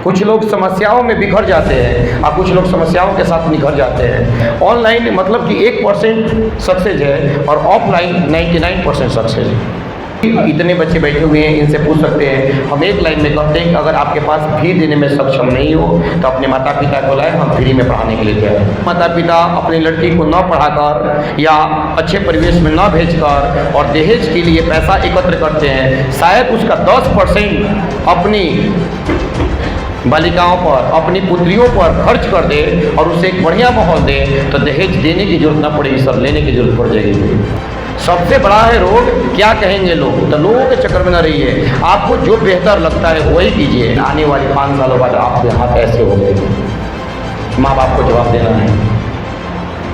कुछ लोग समस्याओं में बिखर जाते हैं और कुछ लोग समस्याओं के साथ निखर जाते हैं। ऑनलाइन मतलब कि 1% सक्सेस है और ऑफलाइन 99% सक्सेस है। इतने बच्चे बैठे हुए हैं, इनसे पूछ सकते हैं। हम एक लाइन में कहते हैं कि अगर आपके पास फी देने में सक्षम नहीं हो तो अपने माता पिता को लाए, हम फ्री में पढ़ाने के लिए तैयार हैं। माता पिता अपनी लड़की को न पढ़ाकर या अच्छे परिवेश में न भेजकर और दहेज के लिए पैसा एकत्र करते हैं, शायद उसका 10% अपनी बालिकाओं पर, अपनी पुत्रियों पर खर्च कर दे और उसे एक बढ़िया माहौल दे, तो दहेज देने की जरूरत न पड़ेगी, सर लेने की जरूरत पड़ जाएगी। सबसे बड़ा है रोग, क्या कहेंगे लोग, तो लोगों के चक्कर में न रहिए। आपको जो बेहतर लगता है वही कीजिए। आने वाले 5 सालों बाद आपके हाथ ऐसे हो गए, माँ बाप को जवाब देना है,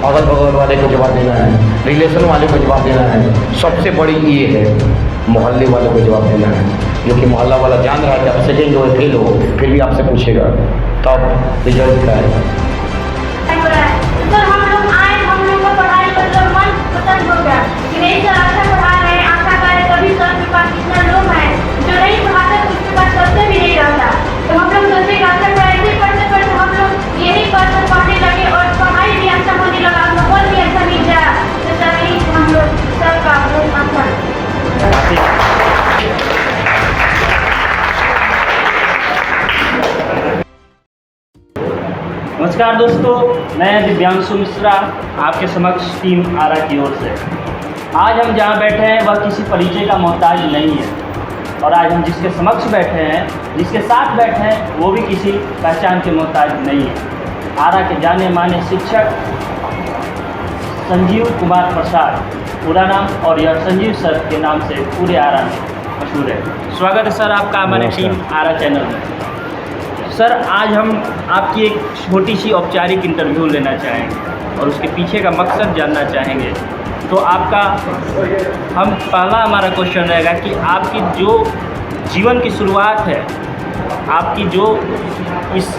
अगल बगल वाले को जवाब देना है, रिलेशन वाले को जवाब देना है। सबसे बड़ी ये है मोहल्ले वालों को जवाब देना है, जो कि मोहल्ला वाला जान रहा है कि आप सेकेंड हो फेल हो, फिर भी आपसे पूछेगा, तब रिजल्ट क्या है। नमस्कार दोस्तों, मैं दिव्यांशु मिश्रा आपके समक्ष टीम आरा की ओर से। आज हम जहाँ बैठे हैं वह किसी परिचय का मोहताज नहीं है, और आज हम जिसके समक्ष बैठे हैं, जिसके साथ बैठे हैं, वो भी किसी पहचान के मोहताज नहीं है। आरा के जाने माने शिक्षक संजीव कुमार प्रसाद पूरा नाम, और यह संजीव सर के नाम से पूरे आरा में मशहूर है। स्वागत है सर आपका हमारे टीम आरा चैनल में। सर आज हम आपकी एक छोटी सी औपचारिक इंटरव्यू लेना चाहेंगे और उसके पीछे का मकसद जानना चाहेंगे। तो आपका पहला हमारा क्वेश्चन रहेगा कि आपकी जो जीवन की शुरुआत है, आपकी जो इस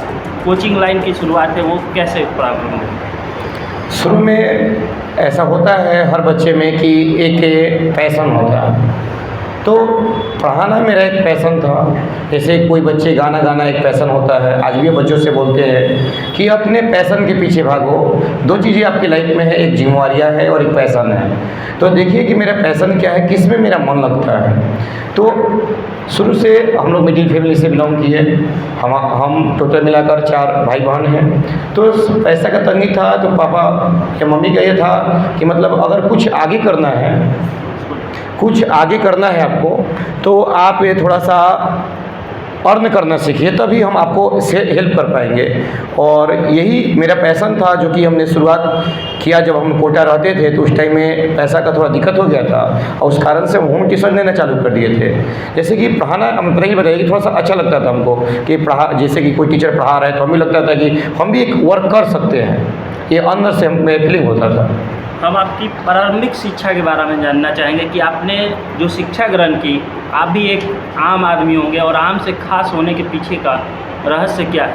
कोचिंग लाइन की शुरुआत है, वो कैसे प्रारंभ हुई? शुरू में ऐसा होता है हर बच्चे में कि एक पैशन होता है, तो पढ़ाना मेरा एक पैशन था। जैसे कोई बच्चे गाना गाना एक पैशन होता है। आज भी बच्चों से बोलते हैं कि अपने पैशन के पीछे भागो। 2 चीज़ें आपकी लाइफ में है, एक जिम्मेवारियाँ है और एक पैशन है। तो देखिए कि मेरा पैशन क्या है, किस में मेरा मन लगता है। तो शुरू से हम लोग मिडिल फैमिली से बिलोंग किए। हम टोटल मिलाकर 4 भाई बहन हैं। तो पैसा का तंगी था, तो पापा या मम्मी का ये था कि मतलब अगर कुछ आगे करना है आपको, तो आप ये थोड़ा सा अर्न करना सीखिए, तभी हम आपको से हेल्प कर पाएंगे। और यही मेरा पैशन था, जो कि हमने शुरुआत किया जब हम कोटा रहते थे। तो उस टाइम में पैसा का थोड़ा दिक्कत हो गया था, और उस कारण से हम होम ट्यूशन देना चालू कर दिए थे। जैसे कि पढ़ाना, हम पहले ही बताइए कि थोड़ा सा अच्छा लगता था हमको कि जैसे कि कोई टीचर पढ़ा रहा है तो हमें लगता था कि हम भी एक वर्क कर सकते हैं। ये अंदर से हमें फीलिंग होता था। हम आपकी प्रारंभिक शिक्षा के बारे में जानना चाहेंगे कि आपने जो शिक्षा ग्रहण की, आप भी एक आम आदमी होंगे, और आम से खास होने के पीछे का रहस्य क्या है?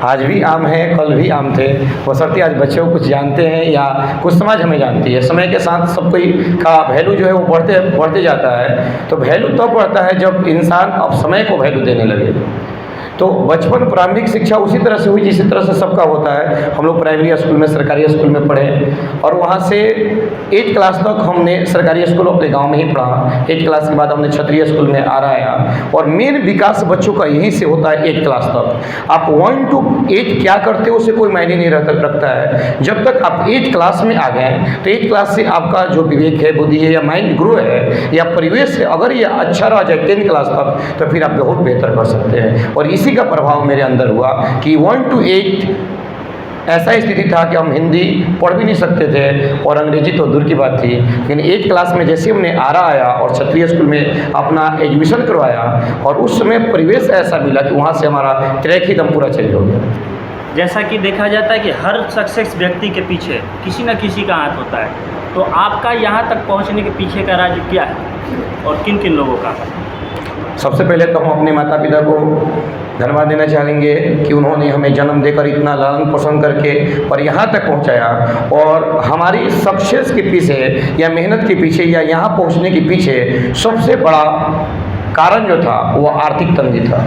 आज भी आम है, कल भी आम थे। बशर्ते आज बच्चे को कुछ जानते हैं या कुछ समाज हमें जानती है। समय के साथ सब कोई का वैल्यू जो है वो बढ़ते जाता है। तो वैल्यू तब बढ़ता है जब इंसान अब समय को वैल्यू देने लगे। तो बचपन प्रारंभिक शिक्षा उसी तरह से हुई जिस तरह से सबका होता है। हम लोग प्राइमरी स्कूल में, सरकारी स्कूल में पढ़े, और वहाँ से 8 क्लास तक हमने सरकारी स्कूल अपने गांव में ही पढ़ा। 8 क्लास के बाद हमने क्षत्रिय स्कूल में आया, और मेन विकास बच्चों का यहीं से होता है 8 क्लास तक। आप 1 to 8 क्या करते हो उसे कोई मायने नहीं रखता है। जब तक आप 8 क्लास में आ गए, तो 8 क्लास से आपका जो विवेक है, बुद्धि है, या माइंड ग्रो है, या परिवेश है, अगर ये अच्छा रह जाए 10 क्लास तक, तो फिर आप बहुत बेहतर कर सकते हैं। और इसी का प्रभाव मेरे अंदर हुआ कि 1 to 8 ऐसा स्थिति था कि हम हिंदी पढ़ भी नहीं सकते थे, और अंग्रेजी तो दूर की बात थी। लेकिन 8 क्लास में जैसे हमने आरा आया और क्षत्रिय स्कूल में अपना एडमिशन करवाया, और उस समय परिवेश ऐसा मिला कि वहाँ से हमारा ट्रैक ही दम पूरा चेंज हो गया। जैसा कि देखा जाता है कि हर सक्सेस व्यक्ति के पीछे किसी न किसी का हाथ होता है, तो आपका यहाँ तक पहुँचने के पीछे का राज क्या है और किन किन लोगों का? सबसे पहले तो हम अपने माता पिता को धन्यवाद देना चाहेंगे कि उन्होंने हमें जन्म देकर इतना लालन पोषण करके और यहाँ तक पहुँचाया। और हमारी सक्सेस के पीछे या मेहनत के पीछे या यहाँ पहुँचने के पीछे सबसे बड़ा कारण जो था वो आर्थिक तंगी था।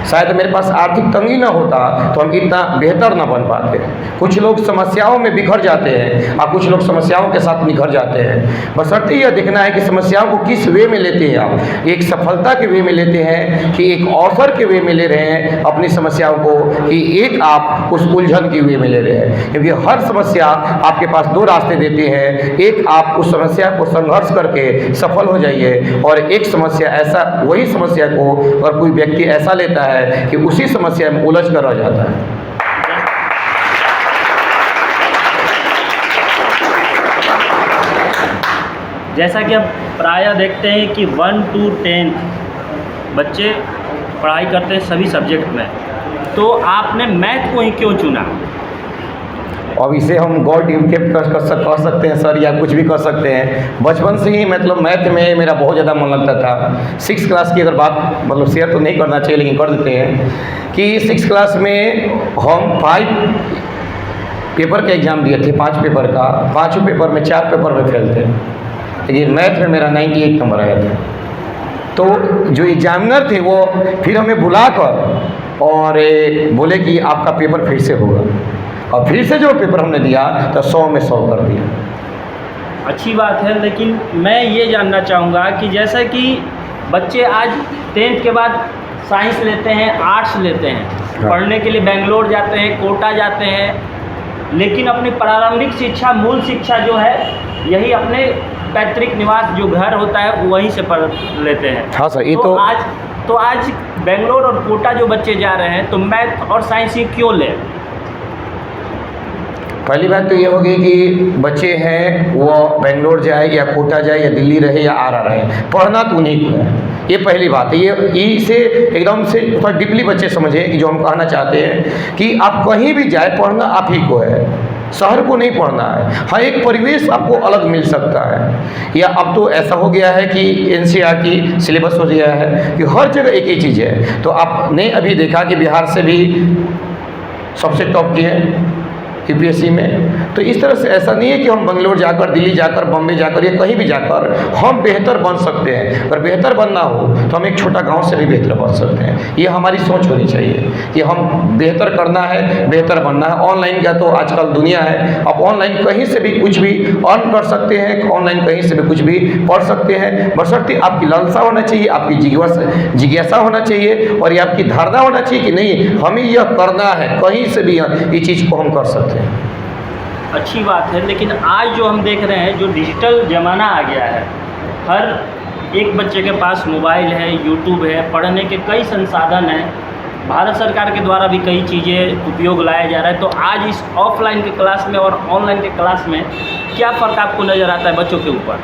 शायद मेरे पास आर्थिक तंगी ना होता तो हम इतना बेहतर ना बन पाते। कुछ लोग समस्याओं में बिखर जाते हैं और कुछ लोग समस्याओं के साथ निखर जाते हैं। बशर्ते यह देखना है कि समस्याओं को किस वे में लेते हैं आप। एक सफलता के वे में लेते हैं कि एक अवसर के वे में ले रहे हैं अपनी समस्याओं को, कि एक आप उस उलझन के वे में ले रहे हैं। क्योंकि हर समस्या आपके पास दो रास्ते देती है। एक, आप उस समस्या को संघर्ष करके सफल हो जाइए, और एक समस्या ऐसा, वही समस्या को और कोई व्यक्ति ऐसा लेता है कि उसी समस्या में उलझ कर रह जाता है। जैसा कि अब प्रायः देखते हैं कि 1 to 10 बच्चे पढ़ाई करते हैं सभी सब्जेक्ट में, तो आपने मैथ को ही क्यों चुना? अब इसे हम गॉड गिफ्ट कह सकते हैं सर, या कुछ भी कह सकते हैं। बचपन से ही मतलब मैथ में मेरा बहुत ज़्यादा मन लगता था। 6 क्लास की अगर बात मतलब शेयर तो नहीं करना चाहिए लेकिन कर देते हैं कि 6 क्लास में हम 5 पेपर का एग्ज़ाम दिए थे, 5 पेपर का। 5 पेपर में 4 पेपर में फेल थे, लेकिन मैथ में मेरा 98 नंबर आया था। तो जो एग्जामिनर थे वो फिर हमें बुलाकर और बोले कि आपका पेपर फिर से होगा, और फिर से जो पेपर हमने दिया तो 100 में 100 कर दिया। अच्छी बात है, लेकिन मैं ये जानना चाहूँगा कि जैसा कि बच्चे आज 10th के बाद साइंस लेते हैं, आर्ट्स लेते हैं, हाँ। पढ़ने के लिए बेंगलोर जाते हैं, कोटा जाते हैं, लेकिन अपनी प्रारंभिक शिक्षा, मूल शिक्षा जो है यही अपने पैतृक निवास जो घर होता है वहीं से पढ़ लेते हैं। हाँ सर, ये तो आज बेंगलोर और कोटा जो बच्चे जा रहे हैं तो मैथ और साइंस ही क्यों लें? पहली बात तो ये होगी कि बच्चे हैं वो बेंगलोर जाए या कोटा जाए या दिल्ली रहे या आरा रहे, पढ़ना तो उन्हीं को है। ये पहली बात है। ये इसे एकदम से थोड़ा डीपली बच्चे समझें कि जो हम कहना चाहते हैं कि आप कहीं भी जाए पढ़ना आप ही को है, शहर को नहीं पढ़ना है। हाँ, एक परिवेश आपको अलग मिल सकता है, या अब तो ऐसा हो गया है कि NCERT सिलेबस हो गया है कि हर जगह एक ही चीज़ है। तो आपने अभी देखा कि बिहार से भी सबसे टॉप किए UPSC में। तो इस तरह से ऐसा नहीं है कि हम बेंगलोर जाकर, दिल्ली जाकर, बम्बई जाकर या कहीं भी जाकर हम बेहतर बन सकते हैं। अगर बेहतर बनना हो तो हम एक छोटा गांव से भी बेहतर बन सकते हैं। ये हमारी सोच होनी चाहिए कि हम बेहतर करना है, बेहतर बनना है। ऑनलाइन का तो आजकल दुनिया है, आप ऑनलाइन कहीं से भी कुछ भी अर्न कर सकते हैं, ऑनलाइन कहीं से भी कुछ भी पढ़ सकते हैं। बशर्ते आपकी लालसा होना चाहिए, आपकी जिज्ञासा होना चाहिए, और ये आपकी धारणा होना चाहिए कि नहीं हमें यह करना है, कहीं से भी ये चीज़ को हम कर सकते हैं। अच्छी बात है, लेकिन आज जो हम देख रहे हैं, जो डिजिटल ज़माना आ गया है, हर एक बच्चे के पास मोबाइल है, यूट्यूब है, पढ़ने के कई संसाधन हैं, भारत सरकार के द्वारा भी कई चीज़ें उपयोग लाया जा रहा है। तो आज इस ऑफलाइन के क्लास में और ऑनलाइन के क्लास में क्या फ़र्क आपको नज़र आता है बच्चों के ऊपर?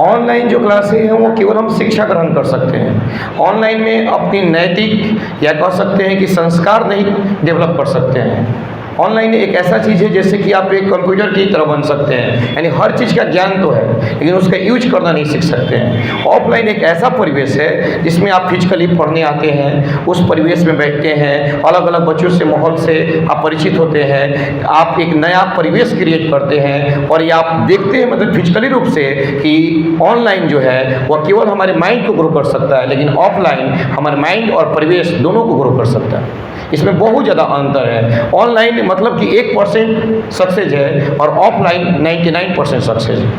ऑनलाइन जो क्लासें हैं वो केवल हम शिक्षा ग्रहण कर सकते हैं। ऑनलाइन में अपनी नैतिक या कह सकते हैं कि संस्कार नहीं डेवलप कर सकते हैं। ऑनलाइन एक ऐसा चीज़ है जैसे कि आप एक कंप्यूटर की तरह बन सकते हैं, यानी हर चीज़ का ज्ञान तो है लेकिन उसका यूज करना नहीं सीख सकते हैं। ऑफलाइन एक ऐसा परिवेश है जिसमें आप फिजिकली पढ़ने आते हैं, उस परिवेश में बैठते हैं, अलग अलग बच्चों से, माहौल से आप परिचित होते हैं, आप एक नया परिवेश क्रिएट करते हैं, और ये आप देखते हैं मतलब फिजिकली रूप से कि ऑनलाइन जो है वह केवल हमारे माइंड को ग्रो कर सकता है, लेकिन ऑफलाइन हमारे माइंड और परिवेश दोनों को ग्रो कर सकता है। इसमें बहुत ज़्यादा अंतर है। ऑनलाइन मतलब कि 1% सक्सेस है और ऑफलाइन 99% सक्सेस है।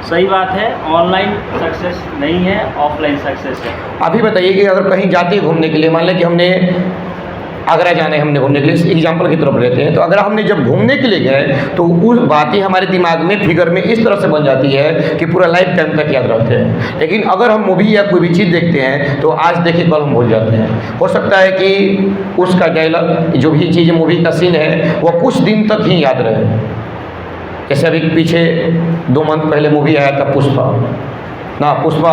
सही बात है, ऑनलाइन सक्सेस नहीं है, ऑफलाइन सक्सेस है। अभी बताइए कि अगर कहीं जाते हैं घूमने के लिए, मान लें कि हमने आगरा जाना है, हमने घूमने के लिए एग्जाम्पल की तरफ लेते हैं, तो अगर हमने जब घूमने के लिए गए तो उस बातें हमारे दिमाग में फिगर में इस तरह से बन जाती है कि पूरा लाइफ टाइम तक याद रहते हैं। लेकिन अगर हम मूवी या कोई भी चीज़ देखते हैं तो आज देखे कल हम भूल जाते हैं। हो सकता है कि उसका डायलॉग, जो भी चीज़ मूवी का सीन है वो कुछ दिन तक ही याद रहे। जैसे अभी पीछे 2 मंथ पहले मूवी आया था पुष्पा ना, पुष्पा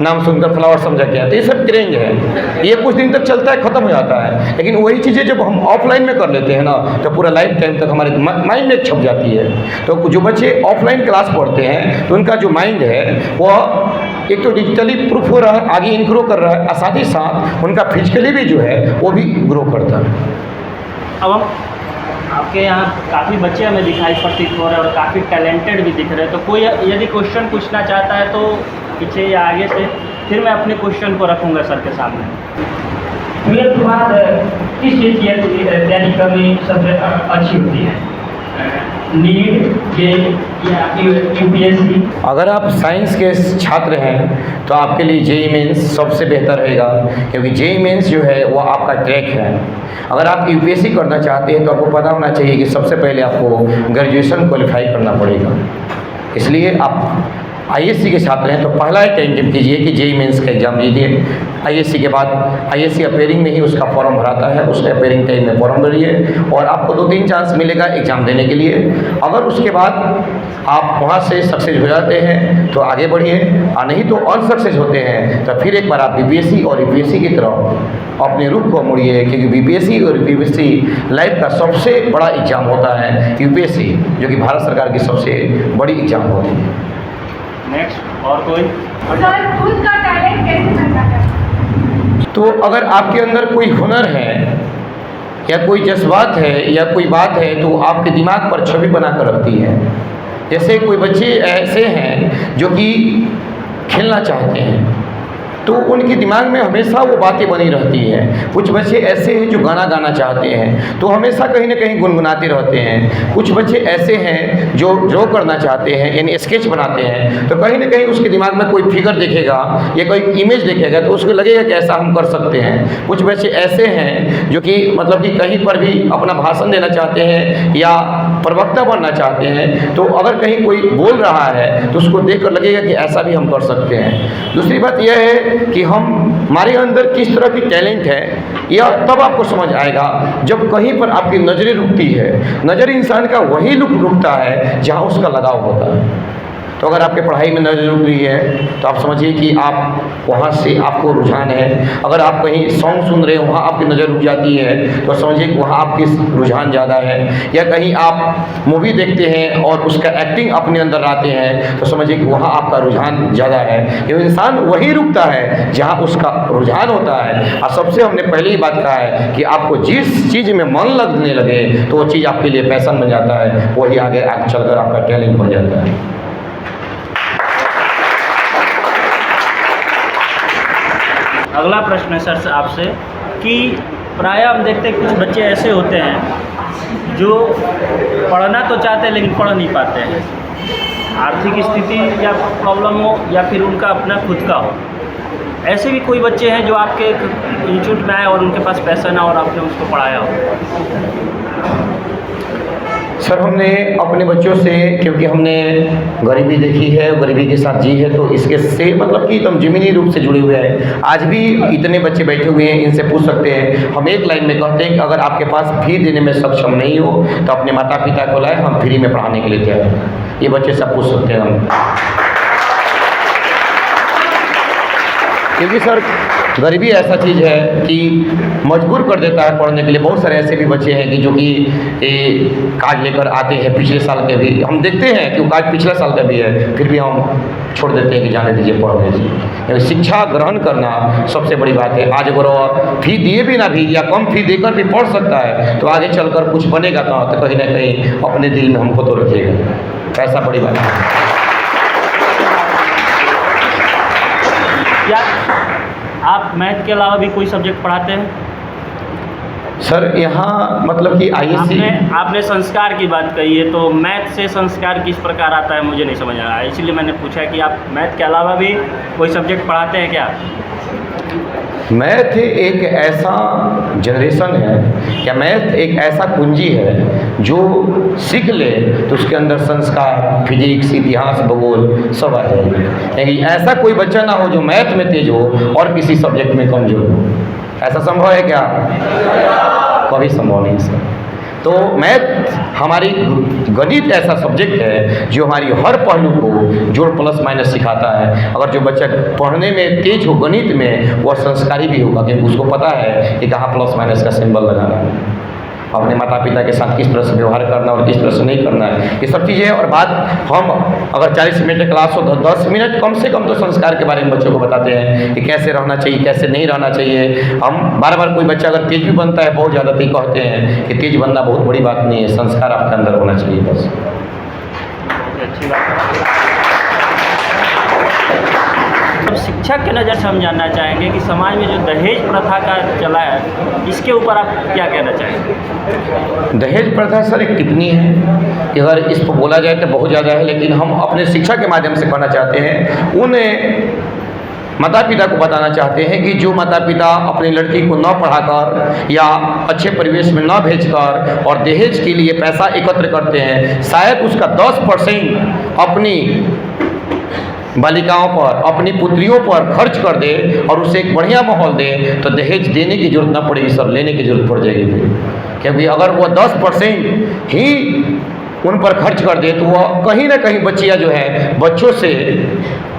नाम सुनकर फ्लावर समझा गया, तो ये सब क्रेंज है, ये कुछ दिन तक चलता है, ख़त्म हो जाता है। लेकिन वही चीज़ें जब हम ऑफलाइन में कर लेते हैं ना तो पूरा लाइफ टाइम तक हमारे माइंड में छप जाती है। तो जो बच्चे ऑफलाइन क्लास पढ़ते हैं तो उनका जो माइंड है वह एक तो डिजिटली प्रूफ हो रहा है, आगे इनग्रो कर रहा है, और साथ ही साथ उनका फिजिकली भी जो है वो भी ग्रो करता है। अब हम आपके यहाँ काफ़ी बच्चे हमें दिखाई प्रतीत हो रहे हैं और काफ़ी टैलेंटेड भी दिख रहे हैं, तो कोई यदि क्वेश्चन पूछना चाहता है तो पीछे या आगे से, फिर मैं अपने क्वेश्चन को रखूँगा सर के सामने। ट्वेल्थ के बाद किस चीज़ की तैयारी करनी सबसे अच्छी होती है? नीट या यूपीएससी? अगर आप साइंस के छात्र हैं तो आपके लिए जेईई मेंस सबसे बेहतर रहेगा, क्योंकि जेईई मेंस जो है वो आपका ट्रैक है। अगर आप यूपीएससी करना चाहते हैं तो आपको पता होना चाहिए कि सबसे पहले आपको ग्रेजुएशन क्वालिफाई करना पड़ेगा। इसलिए आप आईएससी के छात्र हैं तो पहला अटेम्प्ट कीजिए कि जेईई मेंस का एग्ज़ाम दीजिए। आईएससी के बाद आईएससी अपेयरिंग में ही उसका फॉर्म भराता है, उसके अपेयरिंग टाइम में फॉर्म भरिए और आपको 2-3 चांस मिलेगा एग्ज़ाम देने के लिए। अगर उसके बाद आप वहाँ से सक्सेस हो जाते हैं तो आगे बढ़िए, और नहीं तो अनसक्सेस होते हैं तो फिर एक बार आप बीपीएससी और यूपीएससी की तरफ अपने रुख को मोड़िए, क्योंकि बीपीएससी और यूपीएससी लाइफ का सबसे बड़ा एग्ज़ाम होता है यूपीएससी, जो कि भारत सरकार की सबसे बड़ी एग्ज़ाम होती है। नेक्स्ट और कोई? सर, खुद का टैलेंट कैसे पहचाना जाए? तो अगर आपके अंदर कोई हुनर है या कोई जज्बात है या कोई बात है तो आपके दिमाग पर छवि बना कर रखती है। जैसे कोई बच्चे ऐसे हैं जो कि खेलना चाहते हैं तो उनके दिमाग में हमेशा वो बातें बनी रहती हैं। कुछ बच्चे ऐसे हैं जो गाना गाना चाहते हैं तो हमेशा कहीं ना कहीं गुनगुनाते रहते हैं। कुछ बच्चे ऐसे हैं जो ड्रॉ करना चाहते हैं, यानी स्केच बनाते हैं, तो कहीं ना कहीं उसके दिमाग में कोई फिगर दिखेगा या कोई इमेज दिखेगा तो उसको लगेगा कि ऐसा हम कर सकते हैं। कुछ बच्चे ऐसे हैं जो कि मतलब कि कहीं पर भी अपना भाषण देना चाहते हैं या प्रवक्ता बनना चाहते हैं, तो अगर कहीं कोई बोल रहा है तो उसको देख कर लगेगा कि ऐसा भी हम कर सकते हैं। दूसरी बात यह है कि हमारे अंदर किस तरह की टैलेंट है यह तब आपको समझ आएगा जब कहीं पर आपकी नज़रें रुकती है। नज़र इंसान का वही रुकता है जहाँ उसका लगाव होता है। तो अगर आपके पढ़ाई में नज़र रुक रही है तो आप समझिए कि आप वहाँ से आपको रुझान है। अगर आप कहीं सॉन्ग सुन रहे हैं वहाँ आपकी नज़र रुक जाती है तो समझिए कि वहाँ आपकी रुझान ज़्यादा है। या कहीं आप मूवी देखते हैं और उसका एक्टिंग अपने अंदर लाते हैं तो समझिए कि वहाँ आपका रुझान ज़्यादा है। क्योंकि इंसान वही रुकता है जहाँ उसका रुझान होता है। और सबसे हमने पहले ही बात कहा है कि आपको जिस चीज़ में मन लगने लगे तो वो चीज़ आपके लिए पैशन बन जाता है, वही आगे चलकर आपका टैलेंट बन जाता है। अगला प्रश्न है सर आपसे कि प्रायः हम देखते हैं कुछ बच्चे ऐसे होते हैं जो पढ़ना तो चाहते हैं लेकिन पढ़ नहीं पाते हैं। आर्थिक स्थिति या प्रॉब्लम हो या फिर उनका अपना खुद का हो। ऐसे भी कोई बच्चे हैं जो आपके इंस्टीट्यूट में आए और उनके पास पैसा ना और आपने उसको पढ़ाया हो? सर, हमने अपने बच्चों से, क्योंकि हमने गरीबी देखी है, गरीबी के साथ जी है, तो इसके से मतलब कि एकदम ज़मीनी रूप से जुड़े हुए हैं। आज भी इतने बच्चे बैठे हुए हैं, इनसे पूछ सकते हैं। हम एक लाइन में कहते हैं कि अगर आपके पास फी देने में सक्षम नहीं हो तो अपने माता पिता को लाए, हम फ्री में पढ़ाने के लिए तैयार हैं। ये बच्चे सब पूछ सकते हैं हम, क्योंकि सर गरीबी ऐसा चीज़ है कि मजबूर कर देता है पढ़ने के लिए। बहुत सारे ऐसे भी बच्चे हैं कि जो कि कार्ड लेकर आते हैं, पिछले साल के भी हम देखते हैं कि वो कार्ड पिछले साल का भी है, फिर भी हम छोड़ देते हैं कि जाने दीजिए, पढ़ लीजिए। शिक्षा ग्रहण करना सबसे बड़ी बात है। आज अगर वो फी दिए भी ना भी या कम फी देकर भी पढ़ सकता है तो आगे चलकर कुछ बनेगा तो कहीं ना कहीं अपने दिल में हमको तो रखिएगा। ऐसा बड़ी बात है। क्या आप मैथ के अलावा भी कोई सब्जेक्ट पढ़ाते हैं? सर यहाँ मतलब कि आईएससी आपने संस्कार की बात कही है, तो मैथ से संस्कार किस प्रकार आता है मुझे नहीं समझ आ रहा है, इसलिए मैंने पूछा कि आप मैथ के अलावा भी कोई सब्जेक्ट पढ़ाते हैं क्या? मैथ एक ऐसा जनरेशन है या मैथ एक ऐसा कुंजी है जो सीख ले तो उसके अंदर संस्कार, फिजिक्स, इतिहास, भूगोल सब आ जाएगी। लेकिन ऐसा कोई बच्चा ना हो जो मैथ में तेज हो और किसी सब्जेक्ट में कमजोर हो। ऐसा संभव है क्या? कभी संभव नहीं सर। तो मैथ हमारी गणित ऐसा सब्जेक्ट है जो हमारी हर पहलू को जोड़ प्लस माइनस सिखाता है। अगर जो बच्चा पढ़ने में तेज हो गणित में, वह संस्कारी भी होगा क्योंकि उसको पता है कि कहाँ प्लस माइनस का सिंबल लगाना है, अपने माता पिता के साथ किस तरह से व्यवहार करना और किस तरह से नहीं करना है, ये सब चीज़ें। और बात हम अगर 40 मिनट क्लास हो तो 10 मिनट कम से कम तो संस्कार के बारे में बच्चों को बताते हैं कि कैसे रहना चाहिए, कैसे नहीं रहना चाहिए। हम बार बार कोई बच्चा अगर तेज भी बनता है बहुत ज़्यादा तो कहते हैं कि तेज बनना बहुत बड़ी बात नहीं है, संस्कार आपके अंदर होना चाहिए बस। अच्छी बात है। अब शिक्षक के नज़र से हम जानना चाहेंगे कि समाज में जो दहेज प्रथा का चला है, इसके ऊपर आप क्या कहना चाहेंगे? दहेज प्रथा सर एक टिप्पणी है कि अगर इस पर बोला जाए तो बहुत ज़्यादा है, लेकिन हम अपने शिक्षा के माध्यम से कहना चाहते हैं, उन माता पिता को बताना चाहते हैं कि जो माता पिता अपनी लड़की को न पढ़ाकर या अच्छे परिवेश में न भेजकर और दहेज के लिए पैसा एकत्र करते हैं, शायद उसका 10% अपनी बालिकाओं पर, अपनी पुत्रियों पर खर्च कर दे और उसे एक बढ़िया माहौल दे, तो दहेज देने की जरूरत ना पड़ेगी सर, लेने की जरूरत पड़ जाएगी फिर। क्योंकि अगर वो 10% ही उन पर खर्च कर दे तो वह कहीं ना कहीं बच्चियाँ जो है बच्चों से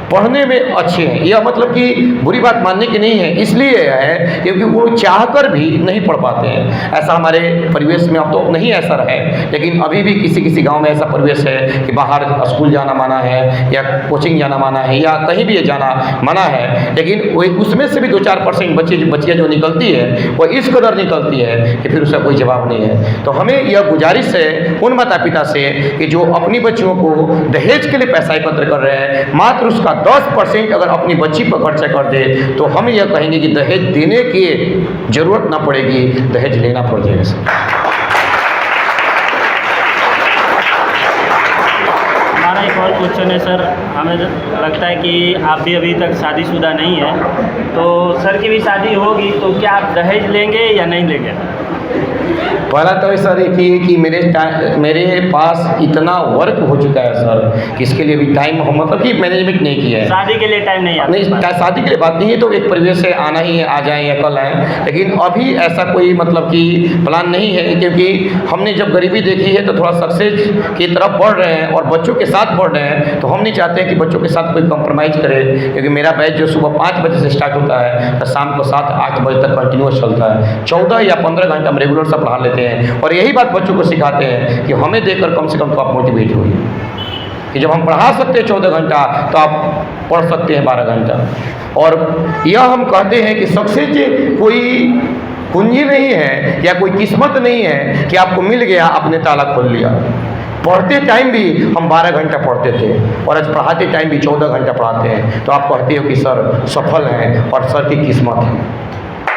पढ़ने में अच्छे हैं। यह मतलब कि बुरी बात मानने की नहीं है, इसलिए है क्योंकि वो चाहकर भी नहीं पढ़ पाते हैं। ऐसा हमारे परिवेश में अब तो नहीं ऐसा रहे, लेकिन अभी भी किसी किसी गांव में ऐसा परिवेश है कि बाहर स्कूल जाना मना है या कोचिंग जाना मना है या कहीं भी जाना मना है, लेकिन वो उसमें से भी 2-4% बच्चियाँ जो निकलती है वो इस कदर निकलती है कि फिर उसका कोई जवाब नहीं है। तो हमें यह गुजारिश है उन माता पिता से कि जो अपनी बच्चियों को दहेज के लिए पैसा एकत्र कर रहे हैं, मात्र उसका 10% अगर अपनी बच्ची पर खर्चा कर दे तो हम यह कहेंगे कि दहेज देने की जरूरत ना पड़ेगी, दहेज लेना पड़ जाएगा। हमारा एक और क्वेश्चन है सर, हमें लगता है कि आप भी अभी तक शादीशुदा नहीं है, तो सर की भी शादी होगी, तो क्या आप दहेज लेंगे या नहीं लेंगे? पहला तो सर एक ही है कि मेरे पास इतना वर्क हो चुका है सर कि इसके लिए भी टाइम हम मतलब कि मैनेजमेंट नहीं किया है। शादी के लिए टाइम नहीं नहीं, शादी के लिए बात नहीं है, तो एक परिवेश से आना ही है, आ जाएँ या कल आएँ, लेकिन अभी ऐसा कोई मतलब कि प्लान नहीं है, क्योंकि हमने जब गरीबी देखी है तो थोड़ा सक्सेस की तरफ बढ़ रहे हैं और बच्चों के साथ बढ़ रहे हैं, तो हम नहीं चाहते हैं कि बच्चों के साथ कोई कॉम्प्रोमाइज़ करे, क्योंकि मेरा बैच जो सुबह 5 बजे से स्टार्ट होता है तो शाम को 7-8 बजे तक कंटिन्यूस चलता है। 14 या 15 घंटा हम रेगुलर से पढ़ा लेते हैं और यही बात बच्चों को सिखाते हैं कि हमें देखकर कम से कम तो आप मोटिवेट होइए कि जब हम पढ़ा सकते हैं 14 घंटा तो आप पढ़ सकते हैं 12 घंटा। और यह हम कहते हैं कि सक्सेस कोई कुंजी नहीं है या कोई किस्मत नहीं है कि आपको मिल गया, आपने ताला खोल लिया। पढ़ते टाइम भी हम 12 घंटा पढ़ते थे और आज पढ़ाते टाइम भी 14 घंटा पढ़ाते हैं, तो आप कहते हो कि सर सफल हैं और सर की किस्मत है।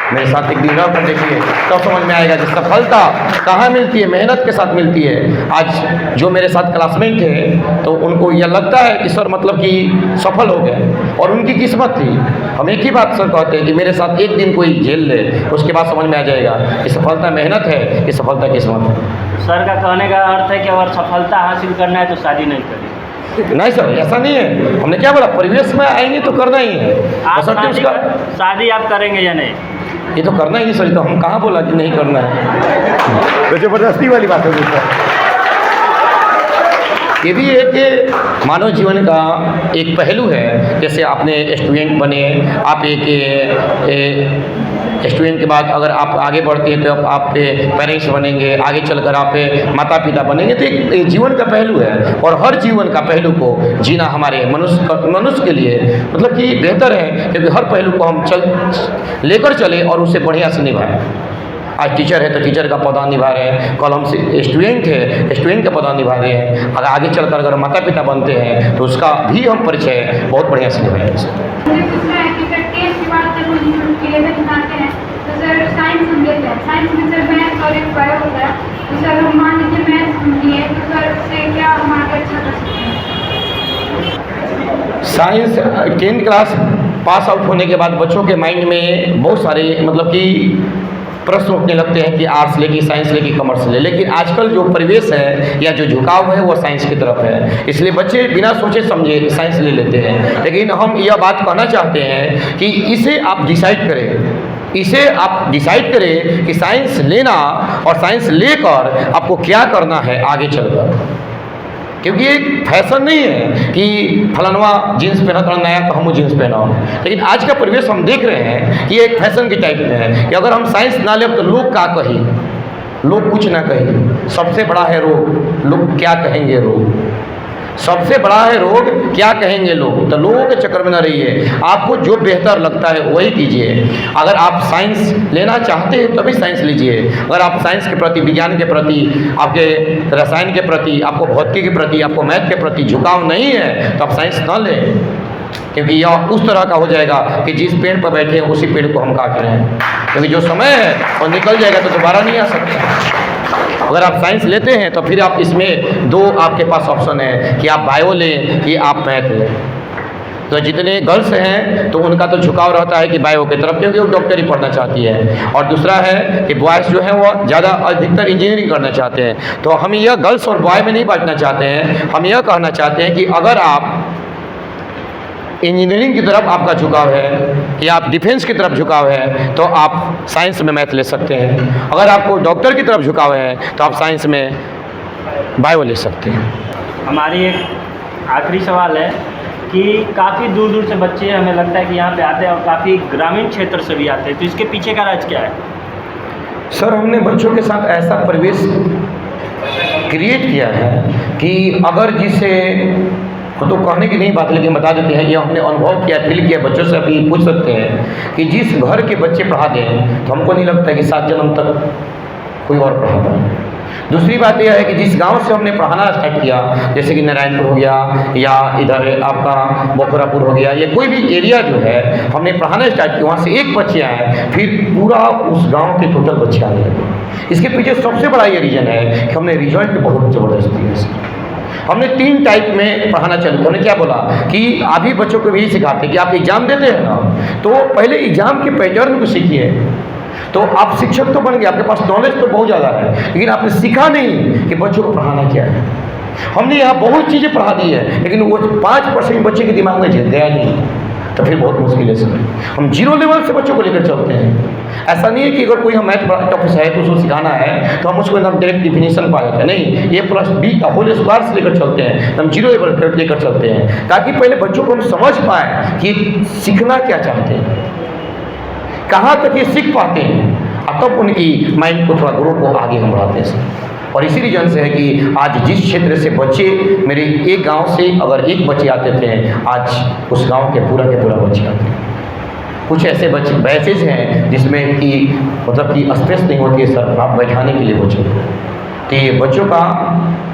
मेरे साथ एक दिन रह कर देखिए तब समझ में आएगा कि सफलता कहाँ मिलती है, मेहनत के साथ मिलती है। आज जो मेरे साथ क्लासमेट थे तो उनको यह लगता है कि सर मतलब कि सफल हो गए और उनकी किस्मत थी। हम एक ही बात सर कहते हैं कि मेरे साथ एक दिन कोई झेल ले, उसके बाद समझ में आ जाएगा कि सफलता मेहनत है कि सफलता किस्मत है। सर का कहने का अर्थ है कि अगर सफलता हासिल करना है तो शादी नहीं करें। नहीं सर, ऐसा नहीं है। हमने क्या बोला, परिवेश में आएंगे तो करना ही है। शादी आप करेंगे या नहीं? ये तो करना ही सर, तो हम कहाँ बोला कि नहीं करना है, तो जबरदस्ती वाली बात है सर। ये भी एक मानव जीवन का एक पहलू है। जैसे आपने स्टूडेंट बने, आप एक स्टूडेंट के बाद अगर आप आगे बढ़ते हैं तो आप पेरेंट्स बनेंगे, आगे चलकर आप माता पिता बनेंगे, तो एक जीवन का पहलू है। और हर जीवन का पहलू को जीना हमारे मनुष्य के लिए मतलब कि बेहतर है, क्योंकि हर पहलू को हम लेकर चले और उसे बढ़िया से निभाएं। आज टीचर है तो टीचर का पद निभा रहे हैं, कल हम स्टूडेंट है स्टूडेंट का पद निभा रहे हैं, अगर आगे चलकर अगर माता पिता बनते हैं तो उसका भी हम परिचय बहुत बढ़िया से निभाएंगे। साइंस हम लेते हैं, साइंस में सर मैथ्स और एक बायो होता है, तो सर हम मान लीजिए मैथ्स लिए तो सर उससे क्या हम आगे अच्छा कर सकते हैं? Science 10th class pass out होने के बाद बच्चों के माइंड में बहुत सारे मतलब कि प्रश्न उठने लगते हैं कि आर्ट्स लेगी, साइंस लेगी, कॉमर्स ले। लेकिन आजकल जो परिवेश है या जो झुकाव है वो साइंस की तरफ है, इसलिए बच्चे बिना सोचे समझे साइंस ले लेते हैं। लेकिन हम यह बात कहना चाहते हैं कि इसे आप डिसाइड करें कि साइंस लेना और साइंस लेकर आपको क्या करना है आगे चलकर। क्योंकि एक फैशन नहीं है कि फलानवा जीन्स पहना था नया तो हम जीन्स पहनाओ। लेकिन आज का परिवेश हम देख रहे हैं कि एक फैशन के टाइप में है कि अगर हम साइंस ना लें तो लोग क्या कहें, लोग कुछ ना कहें। सबसे बड़ा है रोग, लोग क्या कहेंगे रोग, सबसे बड़ा है रोग, क्या कहेंगे लोग। तो लोगों के चक्कर में ना रहिए, आपको जो बेहतर लगता है वही कीजिए। अगर आप साइंस लेना चाहते हैं तभी साइंस लीजिए। अगर आप साइंस के प्रति, विज्ञान के प्रति, आपके रसायन के प्रति, आपको भौतिकी के प्रति, आपको मैथ के प्रति झुकाव नहीं है तो आप साइंस ना लें। क्योंकि यह उस तरह का हो जाएगा कि जिस पेड़ पर बैठे हैं उसी पेड़ को हम काट रहे हैं, क्योंकि जो समय है वो निकल जाएगा तो दोबारा नहीं आ सकता। अगर आप साइंस लेते हैं तो फिर आप इसमें दो आपके पास ऑप्शन है कि आप बायो लें कि आप मैथ लें। तो जितने गर्ल्स हैं तो उनका तो झुकाव रहता है कि बायो की तरफ, क्योंकि वो डॉक्टरी पढ़ना चाहती है, और दूसरा है कि बॉयज़ जो हैं वो ज़्यादा अधिकतर इंजीनियरिंग करना चाहते हैं। तो हम यह गर्ल्स और बॉय में नहीं बांटना चाहते हैं, हम यह कहना चाहते हैं कि अगर आप इंजीनियरिंग की तरफ आपका झुकाव है या आप डिफेंस की तरफ झुकाव है तो आप साइंस में मैथ ले सकते हैं। अगर आपको डॉक्टर की तरफ झुकाव है तो आप साइंस में बायो ले सकते हैं। हमारी एक आखिरी सवाल है कि काफ़ी दूर दूर से बच्चे हमें लगता है कि यहाँ पे आते हैं और काफ़ी ग्रामीण क्षेत्र से भी आते हैं, तो इसके पीछे का राज क्या है? सर, हमने बच्चों के साथ ऐसा परिवेश क्रिएट किया है कि अगर जिसे तो कहने की नहीं बात लेकिन बता देते हैं, ये हमने अनुभव किया, फील किया, बच्चों से अभी पूछ सकते हैं कि जिस घर के बच्चे पढ़ा दें तो हमको नहीं लगता कि 7 जन्म तक कोई और पढ़ाता है। दूसरी बात यह है कि जिस गांव से हमने पढ़ाना स्टार्ट किया, जैसे कि नारायणपुर हो गया या इधर आपका बोखरापुर हो गया, या कोई भी एरिया जो है हमने पढ़ाना स्टार्ट किया, वहाँ से एक बच्चे आए फिर पूरा उस गांव के टोटल बच्चे आने लगे। इसके पीछे सबसे बड़ा ये रीज़न है कि हमने रिजल्ट बहुत ज़बरदस्त दिया। हमने 3 टाइप में पढ़ाना चालू किया। हमने क्या बोला कि अभी बच्चों को भी सिखाते हैं कि आप एग्ज़ाम देते हैं ना, तो पहले एग्ज़ाम के पैटर्न को सीखिए, तो आप शिक्षक तो बन गए, आपके पास नॉलेज तो बहुत ज़्यादा है, लेकिन आपने सीखा नहीं कि बच्चों को पढ़ाना क्या है। हमने यहाँ बहुत चीज़ें पढ़ा दी है, लेकिन वो 5% बच्चे के दिमाग में गया नहीं, तो फिर बहुत मुश्किल है सर। हम 0 लेवल से बच्चों को लेकर चलते हैं। ऐसा नहीं है कि अगर कोई हम मैथ बड़ा टफ है तो उसको सिखाना है तो हम उसको एकदम डायरेक्ट डिफिनीशन पा जाते हैं, नहीं, A+B का होल स्क्वायर से लेकर चलते हैं, हम 0 लेवल लेकर चलते हैं, ताकि पहले बच्चों को हम समझ पाएँ कि सीखना क्या चाहते हैं, कहाँ तक ये सीख पाते हैं, और तब उनकी माइंड को थोड़ा ग्रो को आगे हम बढ़ाते हैं। और इसी रीजन से है कि आज जिस क्षेत्र से बच्चे, मेरे एक गांव से अगर एक बच्चे आते थे, आज उस गांव के पूरा बच्चे आते हैं। कुछ ऐसे बच्चे बैचेज हैं जिसमें कि मतलब कि स्पेस नहीं होती है सर आप बैठाने के लिए बच्चों को। तो ये बच्चों का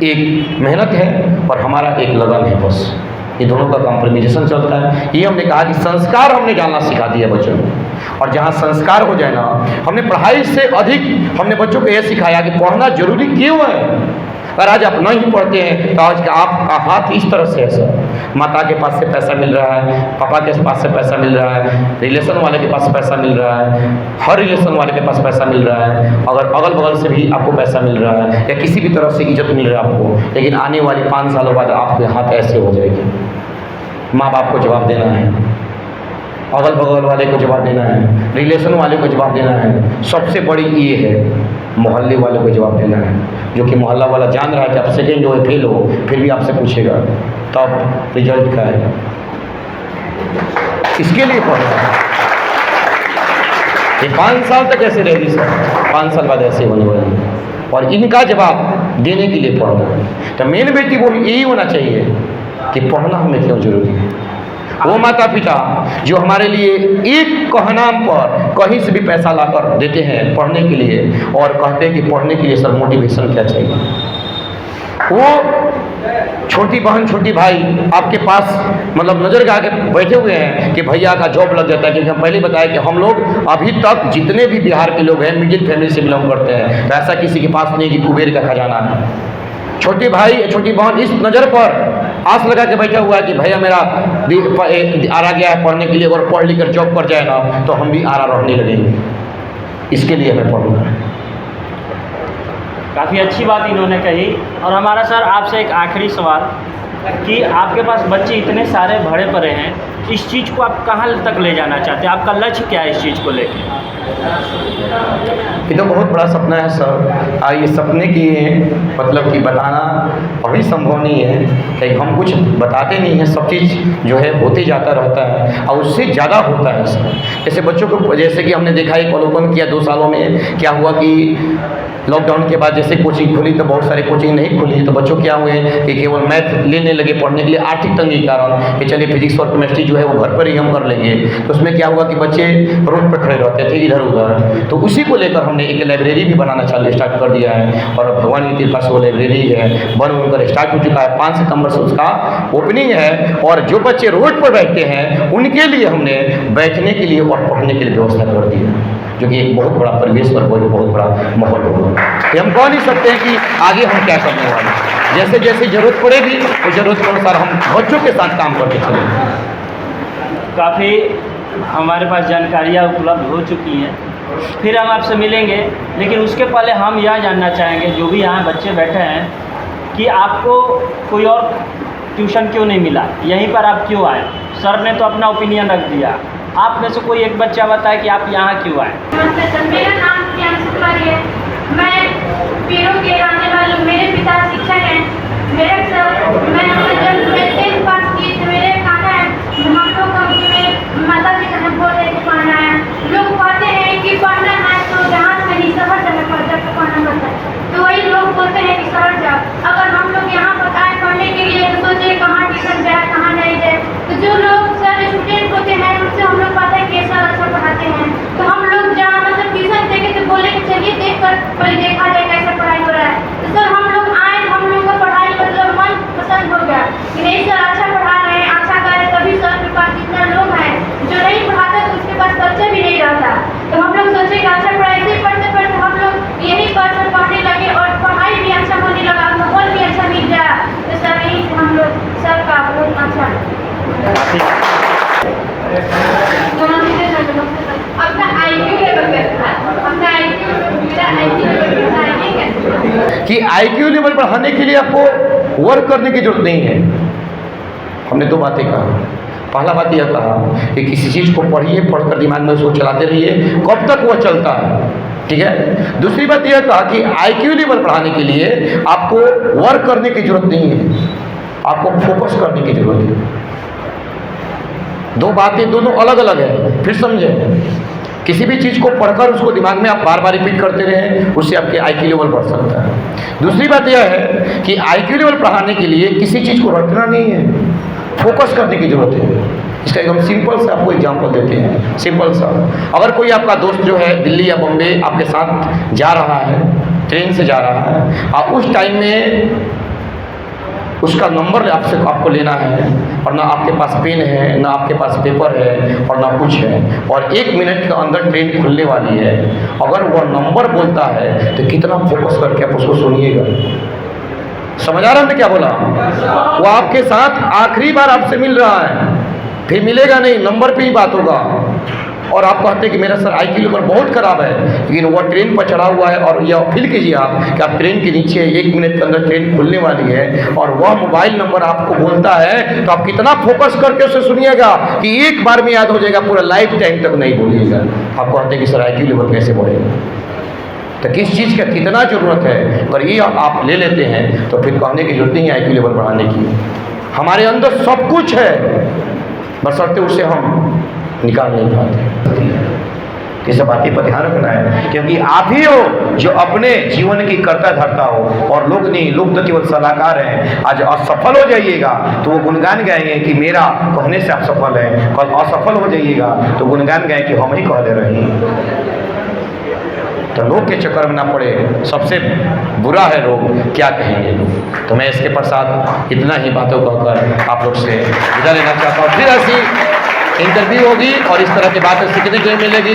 एक मेहनत है और हमारा एक लगन है, बस ये दोनों का कॉम्प्रोमाइजेशन चलता है। ये हमने कहा कि संस्कार हमने डालना सिखा दिया बच्चों को, और जहाँ संस्कार हो जाए ना, हमने पढ़ाई से अधिक हमने बच्चों को यह सिखाया कि पढ़ना जरूरी क्यों है। अगर आज आप नहीं पढ़ते हैं तो आज का आपका हाथ इस तरह से है सर, माता के पास से पैसा मिल रहा है, पापा के पास से पैसा मिल रहा है, रिलेशन वाले के पास पैसा मिल रहा है, हर रिलेशन वाले के पास पैसा मिल रहा है, अगर अगल बगल से भी आपको पैसा मिल रहा है या किसी भी तरफ से इज्जत मिल रहा है आपको, लेकिन आने वाले 5 सालों बाद आपके हाथ ऐसे हो जाएगी। माँ बाप को जवाब देना है, अगल बगल वाले को जवाब देना है, रिलेशन वाले को जवाब देना है, सबसे बड़ी ये है मोहल्ले वाले को जवाब देना है, जो कि मोहल्ला वाला जान रहा है कि आप सेकेंड हो फेल हो, फिर भी आपसे पूछेगा तब रिजल्ट क्या है। इसके लिए पढ़ रहा है ये 5 साल तक ऐसे रहेगी सर, 5 साल बाद ऐसे होने वाले हैं, और इनका जवाब देने के लिए पढ़ना है। तो मेन बेटी वो यही होना चाहिए कि पढ़ना हमें क्यों जरूरी है। वो माता पिता जो हमारे लिए एक कहनाम पर कहीं से भी पैसा लाकर देते हैं पढ़ने के लिए, और कहते हैं कि पढ़ने के लिए सर मोटिवेशन क्या चाहिए। वो छोटी बहन छोटी भाई आपके पास मतलब नज़र लगा के बैठे हुए हैं कि भैया का जॉब लग जाता है, क्योंकि हम पहले बताया कि हम लोग अभी तक जितने भी बिहार के लोग हैं मिडिल फैमिली से बिलोंग करते हैं, तो ऐसा किसी के पास नहीं कि कुबेर का खजाना है। छोटी भाई छोटी बहन इस नज़र पर आस लगा के बैठा हुआ है कि भैया मेरा आरा गया है पढ़ने के लिए, अगर पढ़ लिख कर जॉब कर जाए ना तो हम भी आरा रहने लगेंगे। इसके लिए हमें पढ़ना है। काफ़ी अच्छी बात इन्होंने कही। और हमारा सर आपसे एक आखिरी सवाल कि आपके पास बच्चे इतने सारे भरे पड़े हैं, इस चीज़ को आप कहाँ तक ले जाना चाहते हैं, आपका लक्ष्य क्या है इस चीज़ को लेकर? ये तो बहुत बड़ा सपना है सर, और ये सपने की मतलब कि बताना अभी संभव नहीं है, क्योंकि हम कुछ बताते नहीं हैं, सब चीज़ जो है होते जाता रहता है और उससे ज़्यादा होता है सर। जैसे बच्चों को, जैसे कि हमने देखा एक अवलोकन किया 2 सालों में क्या हुआ कि लॉकडाउन के बाद जैसे कोचिंग खुली तो बहुत सारे कोचिंग नहीं खुली, तो बच्चों क्या हुए कि केवल मैथ लेने लगे पढ़ने के लिए आर्थिक तंगी के कारण कि चलिए फिजिक्स और केमिस्ट्री जो है वो घर पर ही हम कर लेंगे। तो उसमें क्या हुआ कि बच्चे रोड पर खड़े रहते थे इधर उधर, तो उसी को लेकर हम हमने एक लाइब्रेरी भी बनाना स्टार्ट कर दिया है और भगवान की कृपा से वो लाइब्रेरी है बनकर स्टार्ट हो चुका है। 5 सितंबर से उसका ओपनिंग है और जो बच्चे रोड पर बैठते हैं उनके लिए हमने बैठने के लिए और पढ़ने के लिए व्यवस्था कर दी है, जो कि एक बहुत बड़ा परिवेश और बहुत बड़ा माहौल होगा। तो हम कह नहीं सकते हैं कि आगे हम क्या करने वाले हैं, जैसे जैसे ज़रूरत पड़ेगी उस ज़रूरत के अनुसार हम बच्चों के साथ काम करते चलेंगे। काफ़ी हमारे पास जानकारियाँ उपलब्ध हो चुकी हैं, फिर हम आपसे मिलेंगे, लेकिन उसके पहले हम यह जानना चाहेंगे जो भी यहाँ बच्चे बैठे हैं कि आपको कोई और ट्यूशन क्यों नहीं मिला, यहीं पर आप क्यों आए? सर ने तो अपना ओपिनियन रख दिया, आप में से कोई एक बच्चा बताए कि आप यहाँ क्यों आए? नमस्ते सर, मेरा नाम प्रियांशु कुमारी है। मैं पीरों के रहने वाली हूँ। मेरे पिता शिक्षक हैं। मेरे सर मैं जब मैं 10th पास की तो मेरे कहना है हम लोग मेरे माता पिता ने बोले कि पढ़ना है। लोग कहते हैं कि पढ़ना है तो जहाँ से नहीं शहर जाना पड़ता है, पढ़ना पड़ता है, तो वही लोग बोलते हैं कि शहर जाओ। अगर हम लोग यहाँ पर आए पढ़ने के लिए तो सोचे कहाँ ट्यूशन जाए कहाँ नहीं जाए, तो जो लोग सर स्टूडेंट होते हैं उनसे हम लोग पता है कि सर अच्छा पढ़ाते हैं, तो हम लोग जहाँ मतलब ट्यूशन देखे तो बोले कि चलिए देख कर पहले देखा जाए कैसे पढ़ाई हो रहा है। तो सर हम लोग आए, हम लोग का पढ़ाई मतलब मन पसंद हो गया कि नहीं सर अच्छा पढ़ा रहे हैं, अच्छा कर रहे हैं, तभी सर के पास जितना लोग हैं जो नहीं पढ़ाते तो उसके पास बच्चे भी नहीं रहता। तो हम लोग सोचे कि अच्छा पढ़ाई से पढ़ते पढ़ते हम लोग यही पर पढ़ने लगे और पढ़ाई भी अच्छा होने लगा, माहौल भी अच्छा मिल गया। तो सर यही हम लोग सर का बहुत अच्छा अपना IQ लेवल पे अपना IQ मेरा IQ लेवल पे कि IQ लेवल बढ़ाने के लिए आपको वर्क करने की जरूरत नहीं है। हमने 2 बातें कहा। पहला बात यह कहा कि किसी चीज़ को पढ़िए, पढ़कर दिमाग में उसको चलाते रहिए, कब तक वह चलता है, ठीक है। दूसरी बात यह कहा कि IQ लेवल बढ़ाने के लिए आपको वर्क करने की जरूरत नहीं है, आपको फोकस करने की जरूरत है। 2 बातें दोनों अलग अलग है, फिर समझे। किसी भी चीज़ को पढ़कर उसको दिमाग में आप बार बार रिपीट करते रहें, उससे आपके IQ लेवल बढ़ सकता है। दूसरी बात यह है कि IQ लेवल बढ़ाने के लिए किसी चीज़ को रटना नहीं है, फोकस करने की जरूरत है। इसका एकदम सिंपल सा आपको एग्जांपल देते हैं, सिंपल सा। अगर कोई आपका दोस्त जो है दिल्ली या बम्बे आपके साथ जा रहा है, ट्रेन से जा रहा है, और उस टाइम में उसका नंबर आपको लेना है और ना आपके पास पेन है, ना आपके पास पेपर है और ना कुछ है, और 1 मिनट के अंदर ट्रेन खुलने वाली है, अगर वह नंबर बोलता है तो कितना फोकस करके आप उसको सुनिएगा। समझ आ रहा है क्या बोला? वो आपके साथ आखिरी बार आपसे मिल रहा है, फिर मिलेगा नहीं, नंबर पे ही बात होगा। और आप कहते हैं कि मेरा सर IQ लेवल बहुत ख़राब है, लेकिन वह ट्रेन पर चढ़ा हुआ है और यह फील कीजिए आप कि आप ट्रेन के नीचे 1 मिनट के अंदर ट्रेन खुलने वाली है और वह मोबाइल नंबर आपको बोलता है, तो आप कितना फोकस करके उसे सुनिएगा कि एक बार में याद हो जाएगा, पूरा लाइफ टाइम तक नहीं भूलिएगा। आप कहते हैं कि सर IQ लेवल कैसे बढ़ेगा? तो किस चीज़ का कितना ज़रूरत है, अगर ये आप ले लेते हैं तो फिर कहने की जरूरत नहीं है IQ लेवल बढ़ाने की। हमारे अंदर सब कुछ है, बशर्ते उसे हम निकाल नहीं पाते। ये सब बातें पर ध्यान रखना है, क्योंकि आप ही हो जो अपने जीवन की कर्ता धर्ता हो और लोग नहीं, लोग तो केवल सलाहकार हैं। आज असफल हो जाइएगा तो वो गुणगान गाएंगे कि मेरा कहने से आप सफल हैं, कल असफल हो जाइएगा तो गुणगान गाएं कि हम ही कह दे रहे हैं। तो लोग के चक्कर में ना पड़े, सबसे बुरा है रोग, क्या कहेंगे लोग। तो मैं इसके पश्चात इतना ही बातों कहकर आप लोग से विदा लेना चाहता हूँ। फिर ऐसी इंटरव्यू होगी और इस तरह की बातें सीखने के लिए मिलेगी।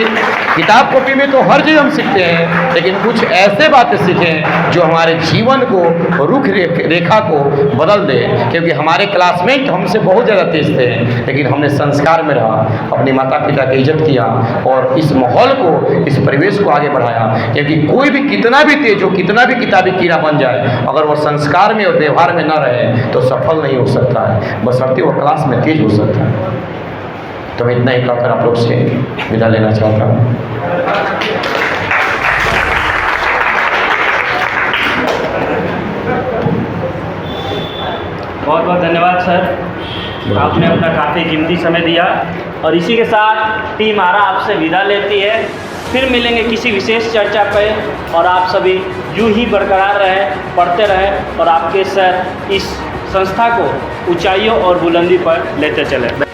किताब कॉपी में तो हर चीज़ हम सीखते हैं, लेकिन कुछ ऐसे बातें सीखें जो हमारे जीवन को, रुख रेखा को बदल दे। क्योंकि हमारे क्लासमेट हमसे बहुत ज़्यादा तेज थे, लेकिन हमने संस्कार में रहा, अपने माता पिता की इज्जत किया और इस माहौल को, इस परिवेश को आगे बढ़ाया। क्योंकि कोई भी कितना भी तेज हो, कितना भी किताबी कीड़ा बन जाए, अगर वह संस्कार में और व्यवहार में न रहे तो सफल नहीं हो सकता है, बशर्ते वो क्लास में तेज हो सकता है। तो मैं इतना ही कहकर आप लोग से विदा लेना चाहता हूँ। बहुत बहुत धन्यवाद सर, आपने अपना काफ़ी कीमती समय दिया। और इसी के साथ टीम आरा आपसे विदा लेती है। फिर मिलेंगे किसी विशेष चर्चा पे, और आप सभी यूं ही बरकरार रहें, पढ़ते रहें और आपके सर इस संस्था को ऊंचाइयों और बुलंदी पर लेते चले।